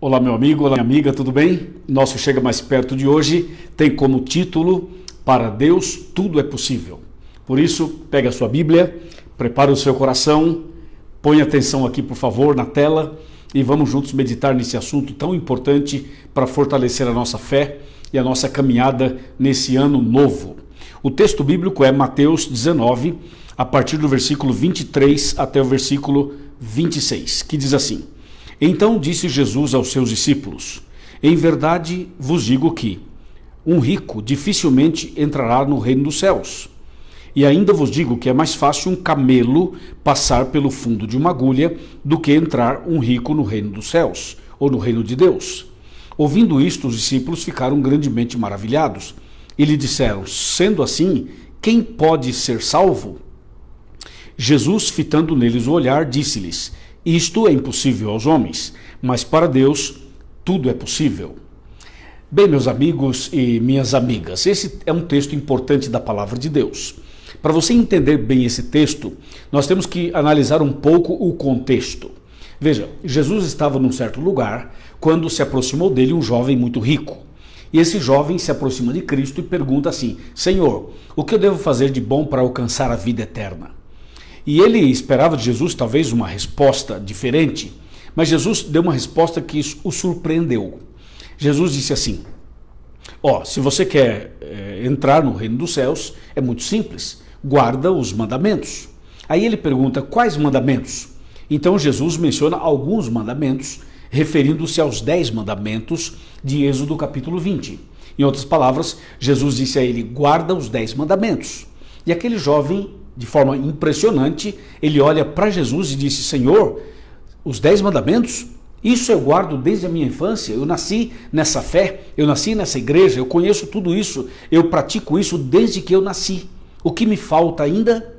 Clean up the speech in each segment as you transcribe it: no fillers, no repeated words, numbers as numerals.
Olá, meu amigo, olá, minha amiga, tudo bem? Nosso Chega Mais Perto de hoje tem como título: Para Deus tudo é possível. Por isso, pega a sua Bíblia, prepara o seu coração, põe atenção aqui, por favor, na tela e vamos juntos meditar nesse assunto tão importante para fortalecer a nossa fé e a nossa caminhada nesse ano novo. O texto bíblico é Mateus 19, a partir do versículo 23 até o versículo 26, que diz assim: Então disse Jesus aos seus discípulos: Em verdade vos digo que um rico dificilmente entrará no reino dos céus. E ainda vos digo que é mais fácil um camelo passar pelo fundo de uma agulha do que entrar um rico no reino dos céus, ou no reino de Deus. Ouvindo isto, os discípulos ficaram grandemente maravilhados e lhe disseram: Sendo assim, quem pode ser salvo? Jesus, fitando neles o olhar, disse-lhes: Isto é impossível aos homens, mas para Deus tudo é possível. Bem, meus amigos e minhas amigas, esse é um texto importante da palavra de Deus. Para você entender bem esse texto, nós temos que analisar um pouco o contexto. Veja, Jesus estava num certo lugar quando se aproximou dele um jovem muito rico. E esse jovem se aproxima de Cristo e pergunta assim: Senhor, o que eu devo fazer de bom para alcançar a vida eterna? E ele esperava de Jesus talvez uma resposta diferente, mas Jesus deu uma resposta que o surpreendeu. Jesus disse assim: se você quer entrar no reino dos céus, é muito simples, guarda os mandamentos. Aí ele pergunta: quais mandamentos? Então Jesus menciona alguns mandamentos, referindo-se aos 10 mandamentos de Êxodo capítulo 20. Em outras palavras, Jesus disse a ele: guarda os 10 mandamentos. E aquele jovem, de forma impressionante, ele olha para Jesus e disse: Senhor, os 10 mandamentos? Isso eu guardo desde a minha infância, eu nasci nessa fé, eu nasci nessa igreja, eu conheço tudo isso, eu pratico isso desde que eu nasci. O que me falta ainda?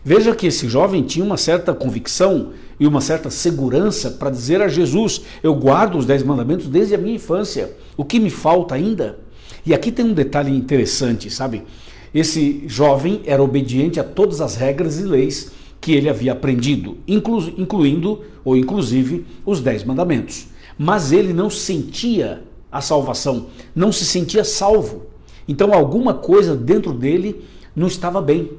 Veja que esse jovem tinha uma certa convicção e uma certa segurança para dizer a Jesus: eu guardo os 10 mandamentos desde a minha infância, o que me falta ainda? E aqui tem um detalhe interessante, sabe? Esse jovem era obediente a todas as regras e leis que ele havia aprendido, inclusive os 10 mandamentos. Mas ele não sentia a salvação, não se sentia salvo. Então alguma coisa dentro dele não estava bem.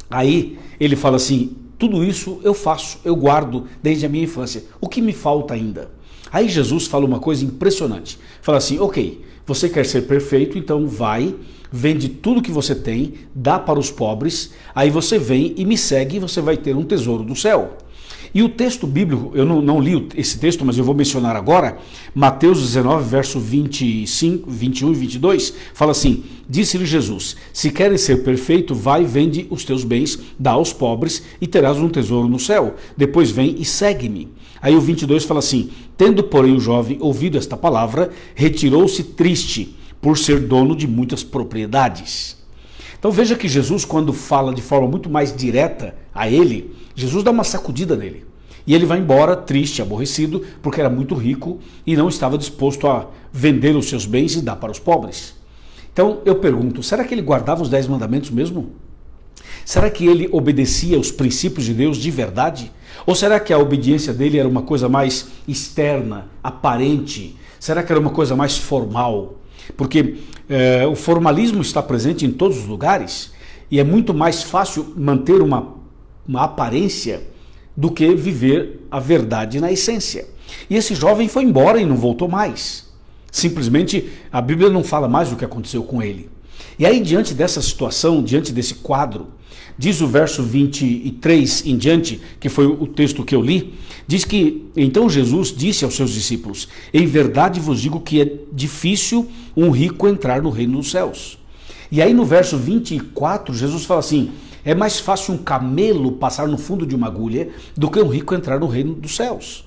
Aí ele fala assim: tudo isso eu faço, eu guardo desde a minha infância. O que me falta ainda? Aí Jesus fala uma coisa impressionante. Fala assim: ok, você quer ser perfeito, então vai, vende tudo que você tem, dá para os pobres, aí você vem e me segue e você vai ter um tesouro do céu. E o texto bíblico, eu não li esse texto, mas eu vou mencionar agora, Mateus 19, verso 25, 21 e 22, fala assim: Disse-lhe Jesus: Se queres ser perfeito, vai, vende os teus bens, dá aos pobres e terás um tesouro no céu. Depois vem e segue-me. Aí o 22 fala assim: Tendo, porém, o jovem ouvido esta palavra, retirou-se triste, por ser dono de muitas propriedades. Então veja que Jesus, quando fala de forma muito mais direta a ele, Jesus dá uma sacudida nele. E ele vai embora triste, aborrecido, porque era muito rico e não estava disposto a vender os seus bens e dar para os pobres. Então eu pergunto, será que ele guardava os 10 mandamentos mesmo? Será que ele obedecia os princípios de Deus de verdade? Ou será que a obediência dele era uma coisa mais externa, aparente? Será que era uma coisa mais formal? Porque o formalismo está presente em todos os lugares e é muito mais fácil manter uma aparência do que viver a verdade na essência. E esse jovem foi embora e não voltou mais. Simplesmente a Bíblia não fala mais o que aconteceu com ele. E aí, diante dessa situação, diante desse quadro, diz o verso 23 em diante, que foi o texto que eu li, diz que então Jesus disse aos seus discípulos: Em verdade vos digo que é difícil um rico entrar no reino dos céus. E aí no verso 24, Jesus fala assim: é mais fácil um camelo passar no fundo de uma agulha do que um rico entrar no reino dos céus.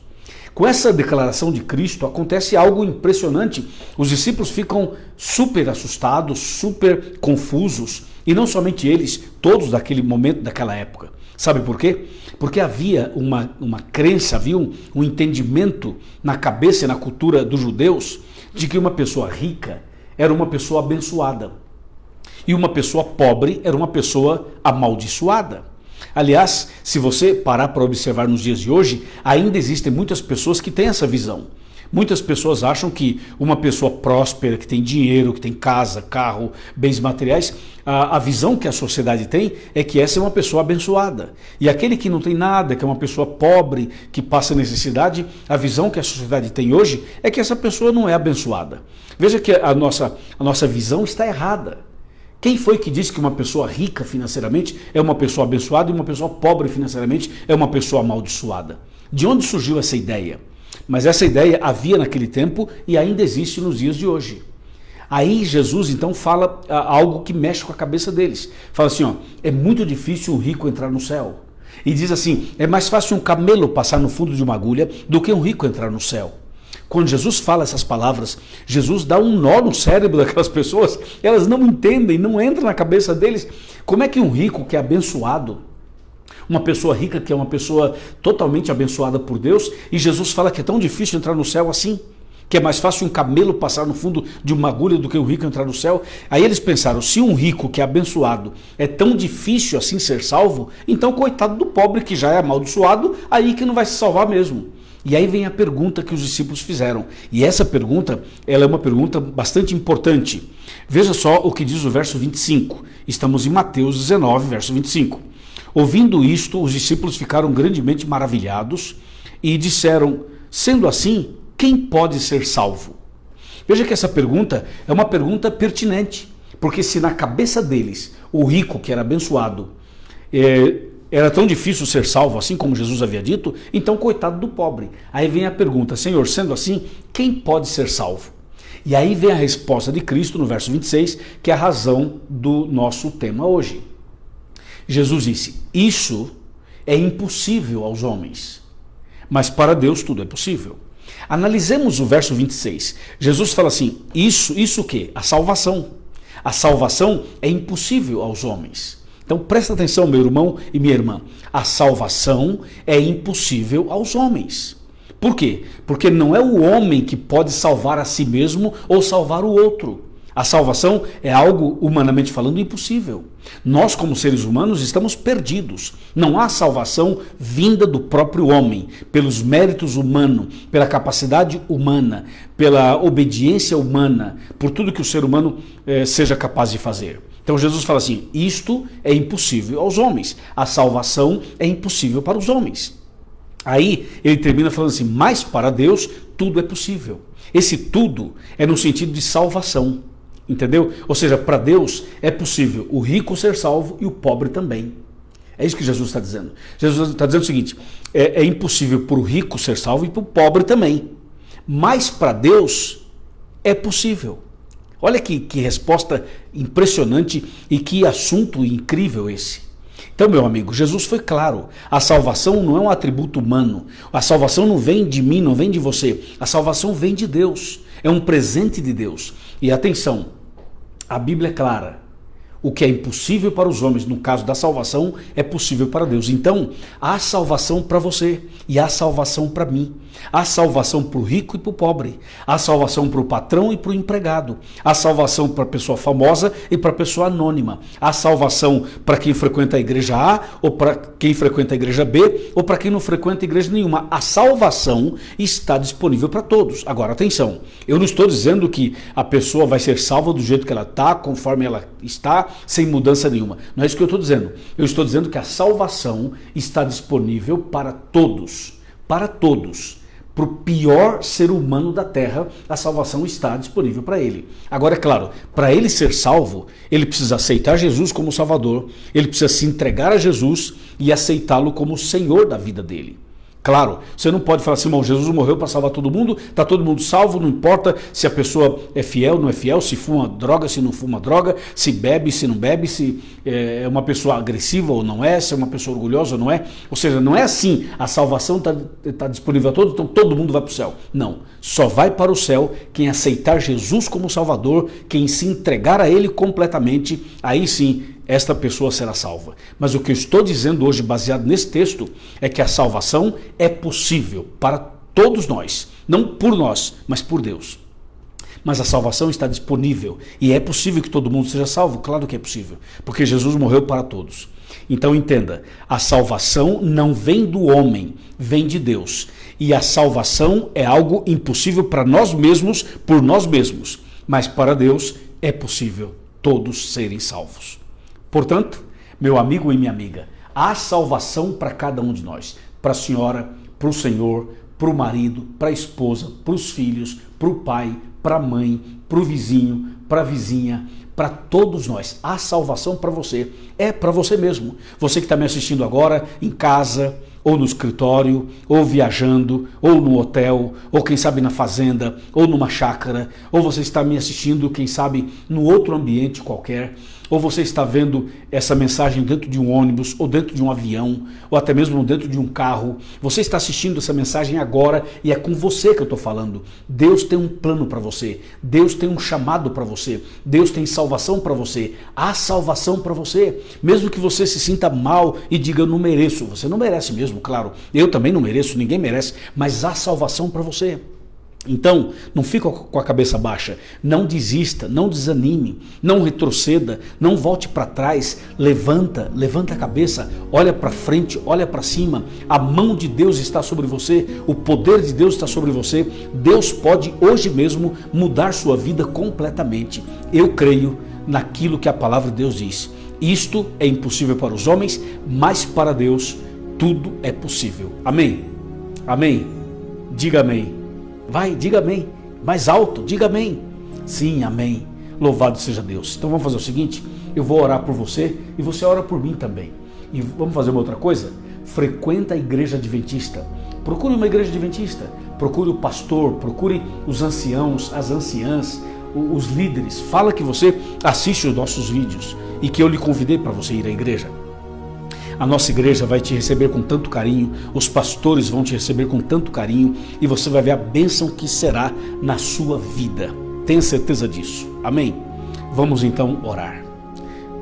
Com essa declaração de Cristo acontece algo impressionante. Os discípulos ficam super assustados, super confusos, e não somente eles, todos daquele momento, daquela época. Sabe por quê? Porque havia uma crença, havia um entendimento na cabeça e na cultura dos judeus de que uma pessoa rica era uma pessoa abençoada e uma pessoa pobre era uma pessoa amaldiçoada. Aliás, se você parar para observar nos dias de hoje, ainda existem muitas pessoas que têm essa visão. Muitas pessoas acham que uma pessoa próspera, que tem dinheiro, que tem casa, carro, bens materiais, a visão que a sociedade tem é que essa é uma pessoa abençoada. E aquele que não tem nada, que é uma pessoa pobre, que passa necessidade, a visão que a sociedade tem hoje é que essa pessoa não é abençoada. Veja que a nossa visão está errada. Quem foi que disse que uma pessoa rica financeiramente é uma pessoa abençoada e uma pessoa pobre financeiramente é uma pessoa amaldiçoada? De onde surgiu essa ideia? Mas essa ideia havia naquele tempo e ainda existe nos dias de hoje. Aí Jesus então fala algo que mexe com a cabeça deles. Fala assim, é muito difícil um rico entrar no céu. E diz assim, é mais fácil um camelo passar no fundo de uma agulha do que um rico entrar no céu. Quando Jesus fala essas palavras, Jesus dá um nó no cérebro daquelas pessoas, elas não entendem, não entra na cabeça deles. Como é que um rico que é abençoado, uma pessoa rica que é uma pessoa totalmente abençoada por Deus, e Jesus fala que é tão difícil entrar no céu assim, que é mais fácil um camelo passar no fundo de uma agulha do que um rico entrar no céu. Aí eles pensaram, se um rico que é abençoado é tão difícil assim ser salvo, então coitado do pobre que já é amaldiçoado, aí que não vai se salvar mesmo. E aí vem a pergunta que os discípulos fizeram. E essa pergunta, ela é uma pergunta bastante importante. Veja só o que diz o verso 25. Estamos em Mateus 19, verso 25. Ouvindo isto, os discípulos ficaram grandemente maravilhados e disseram, sendo assim, quem pode ser salvo? Veja que essa pergunta é uma pergunta pertinente, porque se na cabeça deles, o rico que era abençoado, era tão difícil ser salvo, assim como Jesus havia dito, então coitado do pobre. Aí vem a pergunta, Senhor, sendo assim, quem pode ser salvo? E aí vem a resposta de Cristo no verso 26, que é a razão do nosso tema hoje. Jesus disse, isso é impossível aos homens, mas para Deus tudo é possível. Analisemos o verso 26. Jesus fala assim, isso o quê? A salvação. A salvação é impossível aos homens. Então presta atenção, meu irmão e minha irmã. A salvação é impossível aos homens. Por quê? Porque não é o homem que pode salvar a si mesmo ou salvar o outro. A salvação é algo, humanamente falando, impossível. Nós, como seres humanos, estamos perdidos. Não há salvação vinda do próprio homem, pelos méritos humanos, pela capacidade humana, pela obediência humana, por tudo que o ser humano seja capaz de fazer. Então Jesus fala assim, isto é impossível aos homens. A salvação é impossível para os homens. Aí ele termina falando assim, mas para Deus tudo é possível. Esse tudo é no sentido de salvação. Entendeu? Ou seja, para Deus é possível o rico ser salvo e o pobre também. É isso que Jesus está dizendo. Jesus está dizendo o seguinte, é impossível para o rico ser salvo e para o pobre também. Mas para Deus é possível. Olha que resposta impressionante e que assunto incrível esse. Então, meu amigo, Jesus foi claro, a salvação não é um atributo humano, a salvação não vem de mim, não vem de você, a salvação vem de Deus, é um presente de Deus. E atenção, a Bíblia é clara, o que é impossível para os homens, no caso da salvação, é possível para Deus. Então, há salvação para você e há salvação para mim. Há salvação para o rico e para o pobre. Há salvação para o patrão e para o empregado. Há salvação para a pessoa famosa e para a pessoa anônima. Há salvação para quem frequenta a igreja A ou para quem frequenta a igreja B ou para quem não frequenta igreja nenhuma. A salvação está disponível para todos. Agora, atenção, eu não estou dizendo que a pessoa vai ser salva do jeito que ela está, conforme ela está, sem mudança nenhuma. Não é isso que eu estou dizendo. Eu estou dizendo que a salvação está disponível para todos. Para todos. Para o pior ser humano da terra, a salvação está disponível para ele. Agora, é claro, para ele ser salvo, ele precisa aceitar Jesus como Salvador, ele precisa se entregar a Jesus e aceitá-lo como Senhor da vida dele. Claro, você não pode falar assim, irmão, Jesus morreu para salvar todo mundo, está todo mundo salvo, não importa se a pessoa é fiel, não é fiel, se fuma droga, se não fuma droga, se bebe, se não bebe, se é uma pessoa agressiva ou não é, se é uma pessoa orgulhosa ou não é. Ou seja, não é assim, a salvação está disponível a todos, então todo mundo vai para o céu. Não, só vai para o céu quem aceitar Jesus como Salvador, quem se entregar a Ele completamente, aí sim, esta pessoa será salva. Mas o que eu estou dizendo hoje, baseado nesse texto, é que a salvação é possível para todos nós. Não por nós, mas por Deus. Mas a salvação está disponível. E é possível que todo mundo seja salvo? Claro que é possível. Porque Jesus morreu para todos. Então entenda, a salvação não vem do homem, vem de Deus. E a salvação é algo impossível para nós mesmos, por nós mesmos. Mas para Deus é possível todos serem salvos. Portanto, meu amigo e minha amiga, há salvação para cada um de nós. Para a senhora, para o senhor, para o marido, para a esposa, para os filhos, para o pai, para a mãe, para o vizinho, para a vizinha, para todos nós. Há salvação para você. É para você mesmo. Você que está me assistindo agora em casa, ou no escritório, ou viajando, ou no hotel, ou quem sabe na fazenda, ou numa chácara, ou você está me assistindo, quem sabe, no outro ambiente qualquer, ou você está vendo essa mensagem dentro de um ônibus, ou dentro de um avião, ou até mesmo dentro de um carro. Você está assistindo essa mensagem agora e é com você que eu estou falando. Deus tem um plano para você, Deus tem um chamado para você, Deus tem salvação para você, há salvação para você. Mesmo que você se sinta mal e diga, eu não mereço, você não merece mesmo, claro, eu também não mereço, ninguém merece, mas há salvação para você. Então, não fica com a cabeça baixa, não desista, não desanime, não retroceda, não volte para trás, levanta a cabeça, olha para frente, olha para cima, a mão de Deus está sobre você, o poder de Deus está sobre você, Deus pode hoje mesmo mudar sua vida completamente. Eu creio naquilo que a palavra de Deus diz. Isto é impossível para os homens, mas para Deus tudo é possível. Amém? Amém? Diga amém. Vai, diga amém. Mais alto, diga amém. Sim, amém. Louvado seja Deus. Então vamos fazer o seguinte, eu vou orar por você e você ora por mim também. E vamos fazer uma outra coisa? Frequenta a igreja adventista. Procure uma igreja adventista. Procure o pastor, procure os anciãos, as anciãs, os líderes. Fala que você assiste os nossos vídeos e que eu lhe convidei para você ir à igreja. A nossa igreja vai te receber com tanto carinho, os pastores vão te receber com tanto carinho e você vai ver a bênção que será na sua vida. Tenha certeza disso. Amém? Vamos então orar.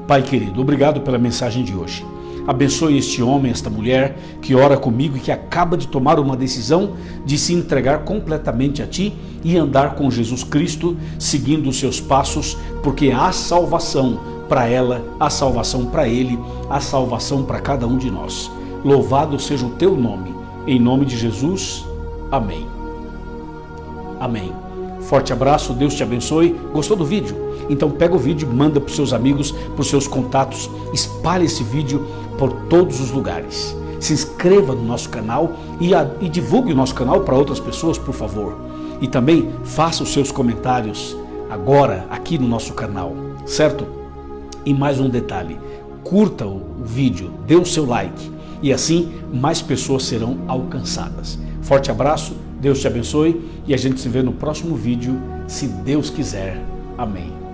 Pai querido, obrigado pela mensagem de hoje. Abençoe este homem, esta mulher que ora comigo e que acaba de tomar uma decisão de se entregar completamente a Ti e andar com Jesus Cristo, seguindo os seus passos, porque há salvação para ela, a salvação para ele, a salvação para cada um de nós. Louvado seja o teu nome, em nome de Jesus, amém. Amém. Forte abraço, Deus te abençoe. Gostou do vídeo? Então pega o vídeo, manda para os seus amigos, para os seus contatos, espalhe esse vídeo por todos os lugares. Se inscreva no nosso canal e divulgue o nosso canal para outras pessoas, por favor. E também faça os seus comentários agora aqui no nosso canal, certo? E mais um detalhe, curta o vídeo, dê o seu like e assim mais pessoas serão alcançadas. Forte abraço, Deus te abençoe e a gente se vê no próximo vídeo, se Deus quiser. Amém.